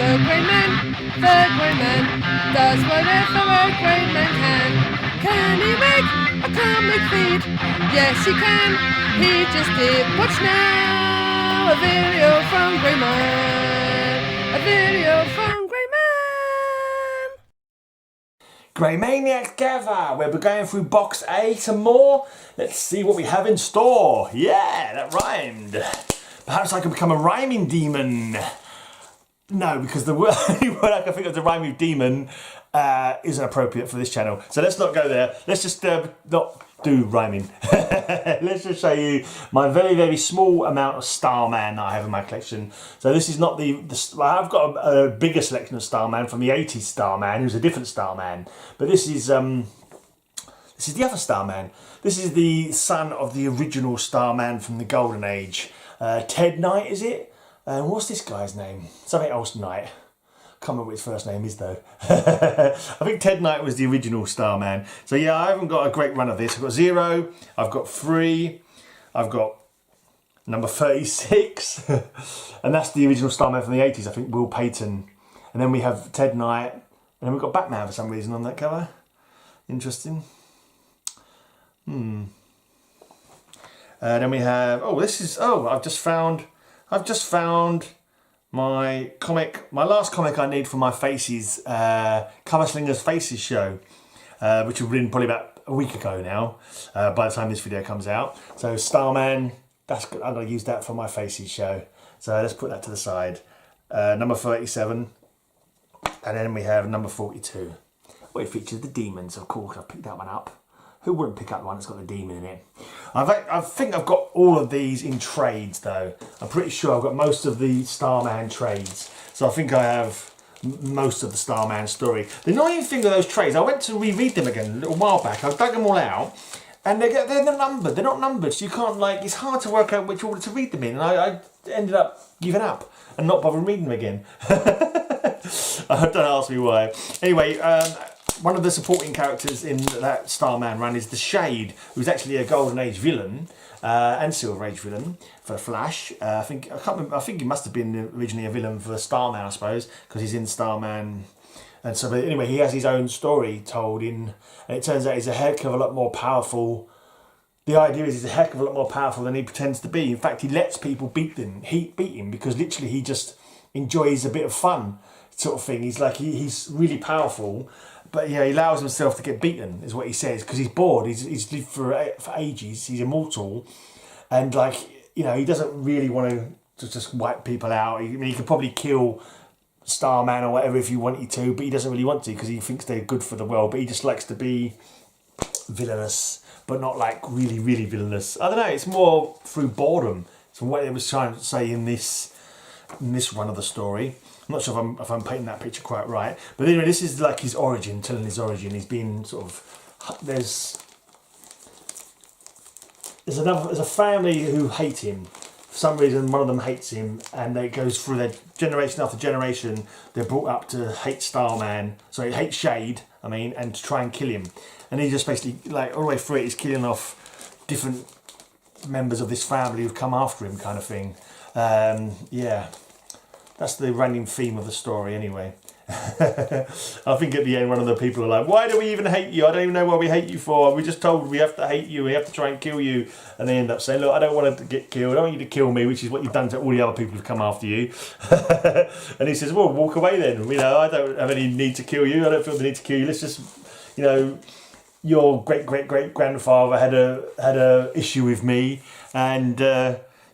The grey man does whatever a grey man can. Can he make a comic feed? Yes, he can. He just did. Watch now, a video from Grey Man. A video from Grey Man. Grey Maniacs gather, where we're going through box A some more. Let's see what we have in store. Yeah, that rhymed. Perhaps I could become a rhyming demon. No, because the only word I can think of to rhyme with demon isn't appropriate for this channel. So let's not go there. Let's just not do rhyming. Let's just show you my very, very small amount of Starman that I have in my collection. So this is not I've got a bigger selection of Starman from the 80s Starman, who's a different Starman. But this is the other Starman. This is the son of the original Starman from the Golden Age. Ted Knight, is it? And what's this guy's name? Something else Knight. Can't remember what his first name is though. I think Ted Knight was the original Starman. So yeah, I haven't got a great run of this. I've got 0, I've got 3, I've got number 36. And that's the original Starman from the 80s, I think Will Payton. And then we have Ted Knight. And then we've got Batman for some reason on that cover. Interesting. Then we have, I've just found my last comic I need for my Faces, Cover Slingers Faces show, which we've written probably about a week ago now, by the time this video comes out. So Starman, I'm going to use that for my Faces show. So let's put that to the side. Number 37, and then we have number 42. Well, it features the demons, of course. I picked that one up. Who wouldn't pick up one that's got the demon in it? I think I've got all of these in trades though. I'm pretty sure I've got most of the Starman trades. So I think I have most of the Starman story. The annoying thing with those trades, I went to reread them again a little while back. I've dug them all out and they're not numbered. They're not numbered, so you can't, like, it's hard to work out which order to read them in. And I ended up giving up and not bothering reading them again. Don't ask me why. Anyway, one of the supporting characters in that Starman run is the Shade, who's actually a Golden Age villain and Silver Age villain for Flash. I can't remember. I think he must have been originally a villain for Starman, I suppose, because he's in Starman. And so, but anyway, he has his own story told in, and it turns out he's a heck of a lot more powerful. The idea is he's a heck of a lot more powerful than he pretends to be. In fact, he lets people beat him because literally he just enjoys a bit of fun, sort of thing. He's like he's really powerful. But yeah, he allows himself to get beaten, is what he says, because he's bored. He's lived for ages. He's immortal, and he doesn't really want to just wipe people out. I mean, he could probably kill Starman or whatever if he wanted to, but he doesn't really want to because he thinks they're good for the world. But he just likes to be villainous, but not like really, really villainous. I don't know. It's more through boredom. From what it was trying to say in this run of the story. I'm not sure if I'm painting that picture quite right, but anyway, this is like his origin, telling his origin. He's been sort of there's a family who hate him for some reason. One of them hates him, and it goes through their generation after generation. They're brought up to hate Starman, hate Shade. And to try and kill him, and he just basically all the way through it is killing off different members of this family who've come after him, kind of thing. Yeah. That's the running theme of the story anyway. I think at the end one of the people are like, why do we even hate you? I don't even know what we hate you for. We're just told we have to hate you, we have to try and kill you. And they end up saying, look, I don't want to get killed, I don't want you to kill me, which is what you've done to all the other people who've come after you. And he says, well, walk away then. I don't have any need to kill you, I don't feel the need to kill you. Let's just, your great-great-great-grandfather had a issue with me, and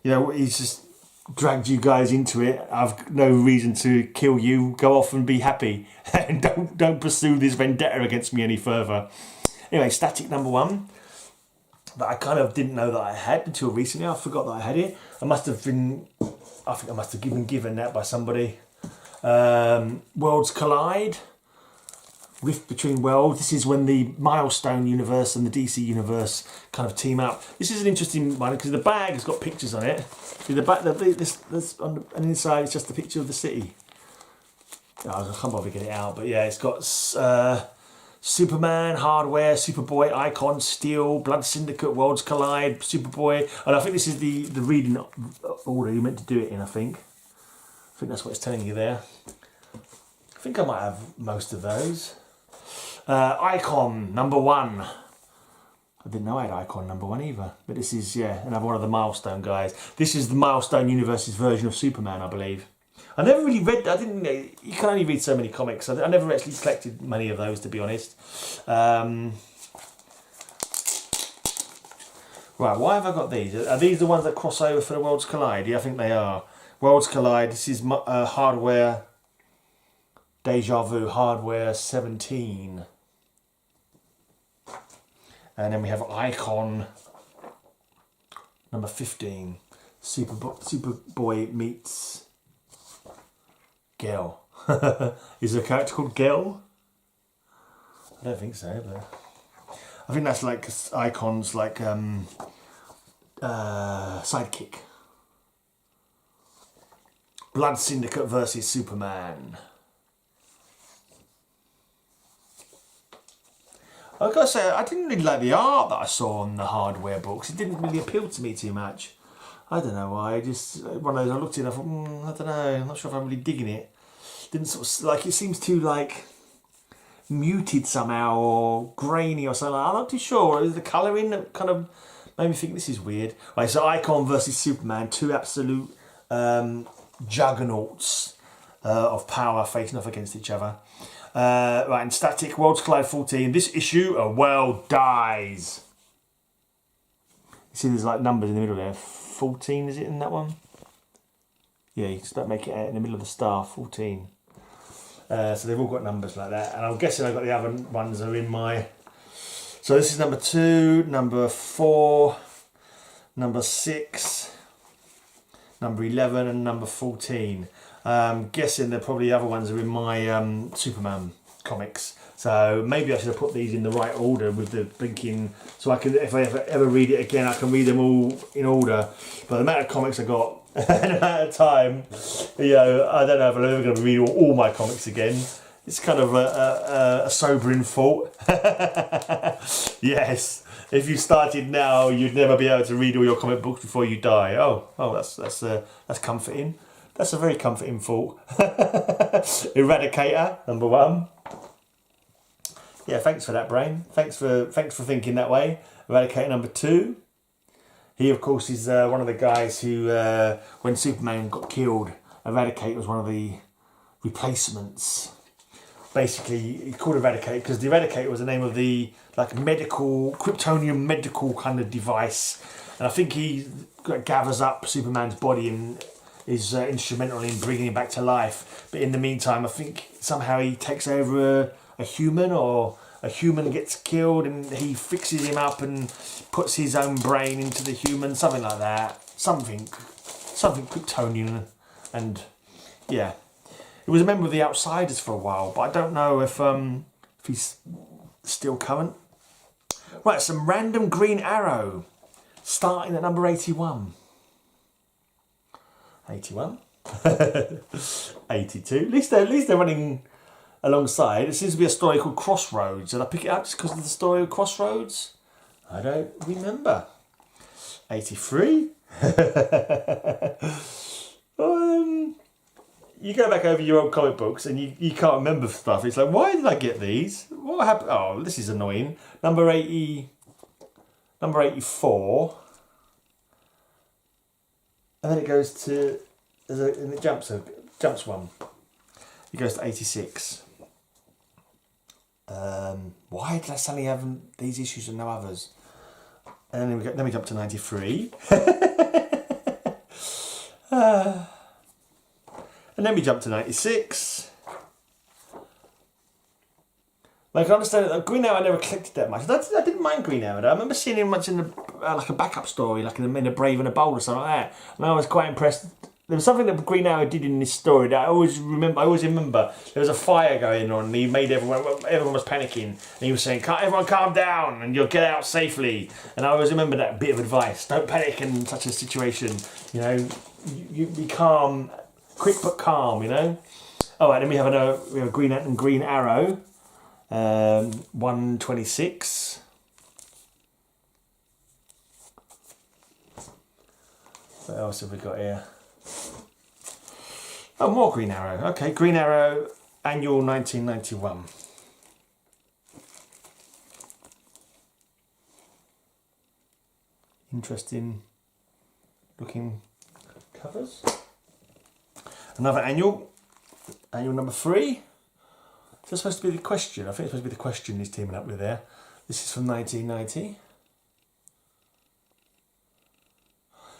he's just dragged you guys into it. I've no reason to kill you. Go off and be happy, and don't pursue this vendetta against me any further. Anyway, Static number 1 that I kind of didn't know that I had until recently. I forgot that I had it. I think I must have been given that by somebody. Worlds Collide. Rift Between Worlds. This is when the Milestone universe and the DC universe kind of team up. This is an interesting one because the bag has got pictures on it. See the back, and inside it's just a picture of the city. I can't bother to get it out, but yeah, it's got Superman, Hardware, Superboy, Icon, Steel, Blood Syndicate, Worlds Collide, Superboy, and I think this is the reading order you're meant to do it in. I think that's what it's telling you there. I think I might have most of those. Icon number 1. I didn't know I had Icon number 1 either. But this is, yeah, another one of the Milestone guys. This is the Milestone Universe's version of Superman, I believe. I never really read, I didn't know, you can only read so many comics. I never actually collected many of those, to be honest. Right, why have I got these? Are these the ones that cross over for the Worlds Collide? Yeah, I think they are. Worlds Collide, this is Hardware, Deja Vu, Hardware 17. And then we have Icon, number 15. Superboy meets Gel. Is there a character called Gel? I don't think so, but I think that's like Icon's like sidekick. Blood Syndicate versus Superman. I gotta say, I didn't really like the art that I saw on the Hardware books. It didn't really appeal to me too much. I don't know why. Just one of those I looked at it, I thought, I don't know. I'm not sure if I'm really digging it. Didn't sort of like, it seems too like muted somehow or grainy or something. I'm not too sure. It was the colouring that kind of made me think this is weird. Right, so Icon versus Superman, 2 absolute juggernauts of power facing off against each other. Right, and Static, Worlds Collide 14. This issue, a world dies. You see there's like numbers in the middle there. 14, is it in that one? Yeah, you can start making it out in the middle of the star, 14. So they've all got numbers like that. And I'm guessing I've got the other ones are in my... So this is number 2, number 4, number 6, number 11 and number 14. Guessing the probably other ones are in my Superman comics. So maybe I should have put these in the right order with the blinking, so I can, if I ever read it again, I can read them all in order. But the amount of comics I got and the amount of time, you know, I don't know if I'm ever going to read all my comics again. It's kind of a sobering thought. Yes, if you started now, you'd never be able to read all your comic books before you die. Oh, that's comforting. That's a very comforting thought. Eradicator, number 1. Yeah, thanks for that, Brain. Thanks for thinking that way. Eradicator number 2. He, of course, is one of the guys who, when Superman got killed, Eradicator was one of the replacements. Basically, he called Eradicator because the Eradicator was the name of the like medical, Kryptonian medical kind of device. And I think he gathers up Superman's body and is instrumental in bringing him back to life. But in the meantime, I think somehow he takes over a human, or a human gets killed and he fixes him up and puts his own brain into the human, something like that. Something Kryptonian. And yeah, he was a member of the Outsiders for a while, but I don't know if he's still current. Right, some random Green Arrow, starting at number 81. 81. 82. At least they're running alongside. It seems to be a story called Crossroads. Did I pick it up just because of the story of Crossroads? I don't remember. 83. You go back over your old comic books and you can't remember stuff. It's like, why did I get these? What happened? Oh, this is annoying. Number 80. Number 84. And then it goes to, and it jumps one. It goes to 86. Why did I suddenly have these issues and no others? And then we jump to 93. And then we jump to 96. Like, I understand that Green Arrow I never collected that much. I didn't mind Green Arrow though. I remember seeing him much in the, like a backup story, like in a Brave and a Bold or something like that. And I was quite impressed. There was something that Green Arrow did in this story that I always remember. There was a fire going on and he made everyone was panicking. And he was saying, everyone calm down and you'll get out safely. And I always remember that bit of advice. Don't panic in such a situation. You know, you be calm, quick but calm, you know. All right, then we have Green Arrow. 126. What else have we got here? Oh, more Green Arrow. Okay, Green Arrow Annual 1991. Interesting looking covers. Another annual number 3. Is that supposed to be the question? I think it's supposed to be the question he's teaming up with there. This is from 1990.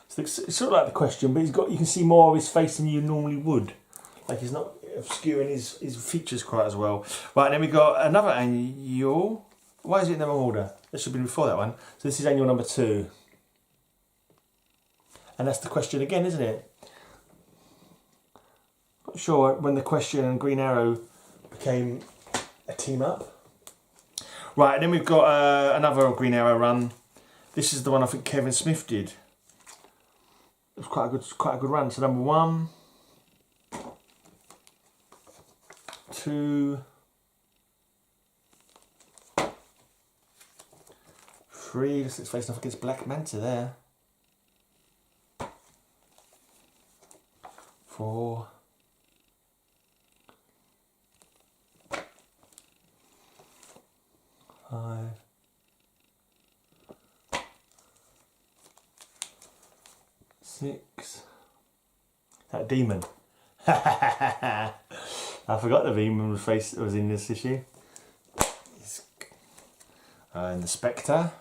So it's sort of like the question, but you can see more of his face than you normally would. Like he's not obscuring his features quite as well. Right, then we got another annual. Why is it in the wrong order? This should be before that one. So this is annual number 2. And that's the question again, isn't it? Not sure when the question and Green Arrow became a team up. Right, and then we've got another Green Arrow run. This is the one I think Kevin Smith did. It was quite a good run. So number 1, 2, 3. This is facing off against Black Manta there. 4. 5. 6. That demon. I forgot the demon was in this issue. And the Spectre.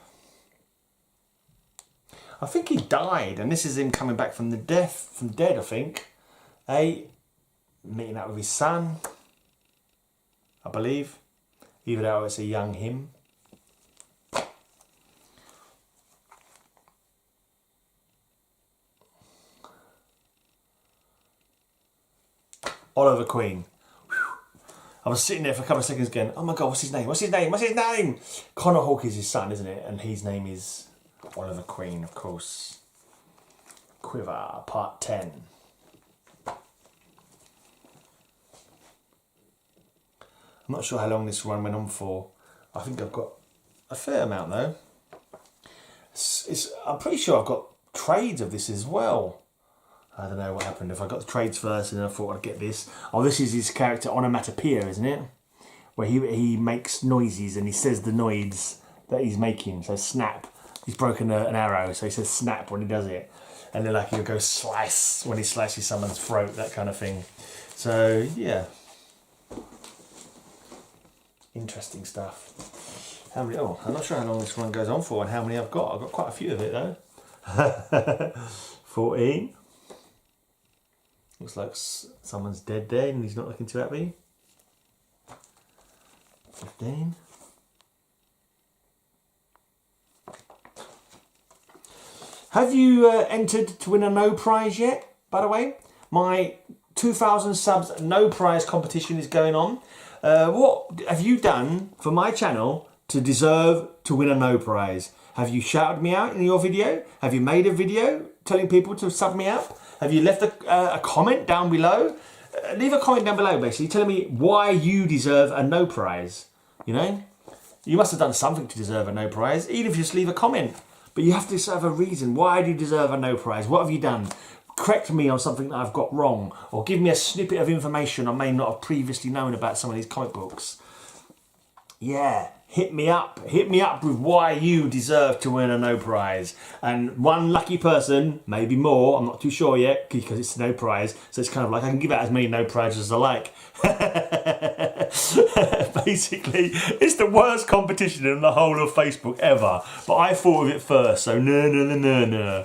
I think he died, and this is him coming back from dead, I think. 8. Meeting up with his son, I believe. Even though it's a young him. Oliver Queen. Whew. I was sitting there for a couple of seconds going, oh my God, what's his name? What's his name? What's his name? Connor Hawke is his son, isn't it? And his name is Oliver Queen, of course. Quiver, part 10. I'm not sure how long this run went on for. I think I've got a fair amount though. I'm pretty sure I've got trades of this as well. I don't know what happened. If I got the trades first and I thought I'd get this. Oh, this is his character Onomatopoeia, isn't it? Where he makes noises and he says the noise that he's making. So snap. He's broken an arrow, so he says snap when he does it. And then like he'll go slice when he slices someone's throat, that kind of thing. So yeah. Interesting stuff. How many? Oh, I'm not sure how long this one goes on for and how many I've got. I've got quite a few of it though. 14. Looks like someone's dead there and he's not looking too happy. 15. Have you entered to win a no prize yet, by the way? My 2,000 subs no prize competition is going on. What have you done for my channel to deserve to win a no prize? Have you shouted me out in your video? Have you made a video telling people to sub me up? Have you left a comment down below? Leave a comment down below, basically, telling me why you deserve a no prize. You know? You must have done something to deserve a no prize, even if you just leave a comment. But you have to have a reason. Why do you deserve a no prize? What have you done? Correct me on something that I've got wrong. Or give me a snippet of information I may not have previously known about some of these comic books. Yeah. Hit me up with why you deserve to win a no prize. And one lucky person, maybe more, I'm not too sure yet, because it's no prize. So it's kind of like I can give out as many no prizes as I like. Basically, it's the worst competition in the whole of Facebook ever. But I thought of it first, so no.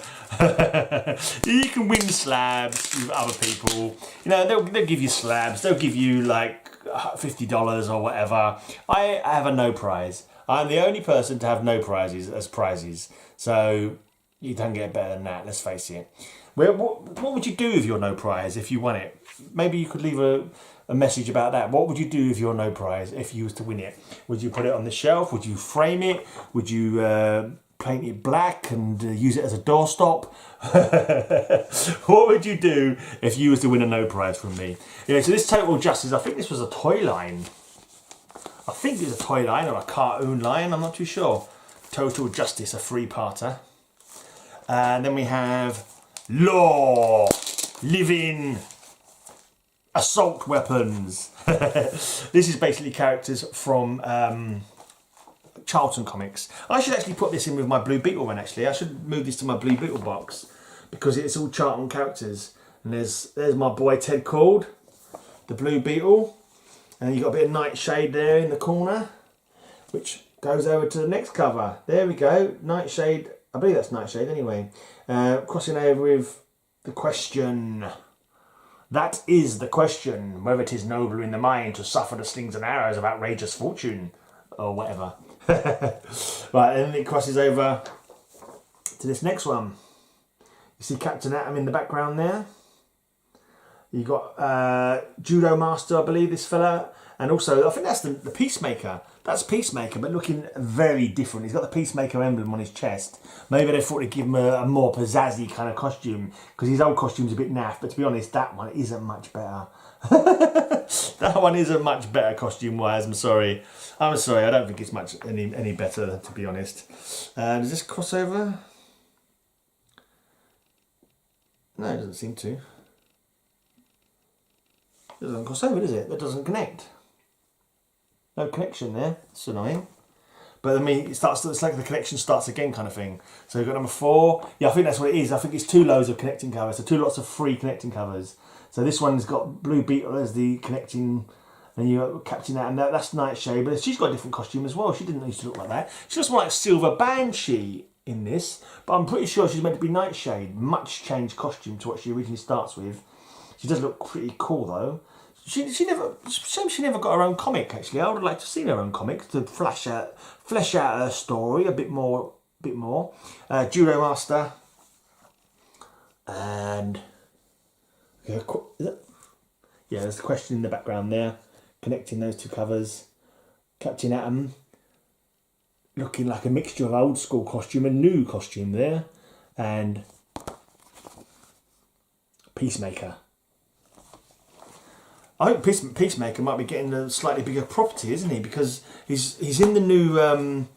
You can win slabs with other people. You know, they'll give you slabs. They'll give you like $50 or whatever. I have a no prize. I'm the only person to have no prizes as prizes. So you don't get better than that, let's face it. What would you do with your no prize if you won it? Maybe you could leave a message about that. What would you do with your no prize if you was to win it? Would you put it on the shelf? Would you frame it? Would you paint it black and use it as a doorstop? What would you do if you was to win a no prize from me? Yeah, so this Total Justice, I think this was a toy line. I think it was a toy line or a cartoon line, I'm not too sure. Total Justice, a 3-parter. And then we have Law, Living, assault weapons. This is basically characters from Charlton Comics. I should actually put this in with my Blue Beetle one, actually. I should move this to my Blue Beetle box because it's all Charlton characters. And there's my boy Ted called, the Blue Beetle. And you've got a bit of Nightshade there in the corner, which goes over to the next cover. There we go, Nightshade. I believe that's Nightshade anyway. Crossing over with the question. That is the question, whether it is nobler in the mind to suffer the slings and arrows of outrageous fortune, or whatever. Right, and then it crosses over to this next one. You see Captain Atom in the background there. You got Judo Master, I believe, this fella. And also, I think that's the Peacemaker. That's Peacemaker, but looking very different. He's got the Peacemaker emblem on his chest. Maybe they thought to give him a more pizzazzy kind of costume, because his old costume's a bit naff. But to be honest, that one isn't much better. That one isn't much better costume-wise, I'm sorry. I don't think it's much any better, to be honest. Does this cross over? No, it doesn't seem to. It doesn't cross over, does it? That doesn't connect. No connection there. It's annoying. But I mean, it's like the connection starts again kind of thing. So you've got number 4. Yeah, I think that's what it is. I think it's 2 loads of connecting covers. So 2 lots of free connecting covers. So this one's got Blue Beetle as the connecting, and you got Captain Atom. That's Nightshade, but she's got a different costume as well. She didn't used to look like that. She looks more like Silver Banshee in this, but I'm pretty sure she's meant to be Nightshade. Much changed costume to what she originally starts with. She does look pretty cool though. She never got her own comic actually. I would have liked to have seen her own comic to flesh out her story a bit more. Judo Master, and yeah, there's the question in the background there, connecting those 2 covers. Captain Atom, looking like a mixture of old school costume and new costume there, and Peacemaker. I think Peacemaker might be getting a slightly bigger property, isn't he? Because he's in the new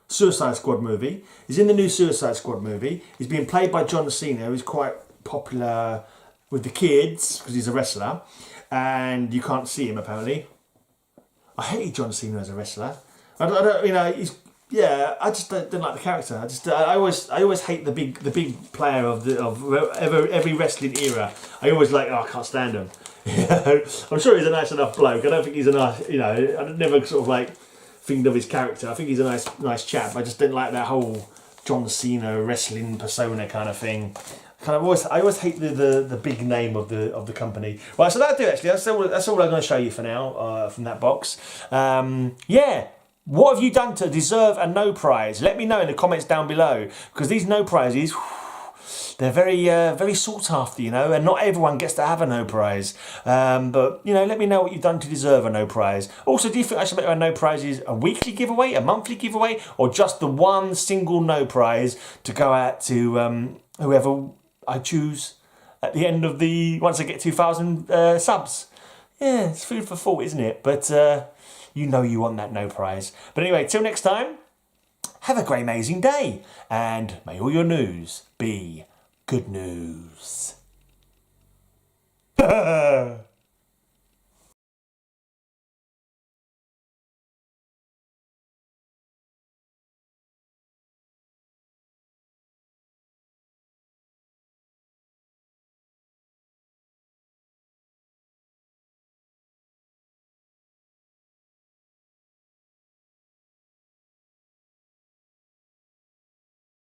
Suicide Squad movie. He's in the new Suicide Squad movie. He's being played by John Cena, who's quite popular with the kids because he's a wrestler, and you can't see him apparently. I hated John Cena as a wrestler. I don't, I just didn't like the character. I always hate the big player of every wrestling era. I always I can't stand him. I'm sure he's a nice enough bloke. I don't think he's a nice, I never sort of think of his character. I think he's a nice chap. I just didn't like that whole John Cena wrestling persona kind of thing. I always hate the big name of the company. Right, so that'll do actually. That's all I'm going to show you for now from that box. Yeah. What have you done to deserve a no prize? Let me know in the comments down below, because these no prizes, they're very sought after, and not everyone gets to have a no prize. But let me know what you've done to deserve a no prize. Also, do you think I should make my no prizes a weekly giveaway, a monthly giveaway, or just the one single no prize to go out to whoever I choose at the end of once I get 2,000 subs? Yeah, it's food for thought, isn't it? But you want that no prize. But anyway, till next time, have a great amazing day, and may all your news be good news.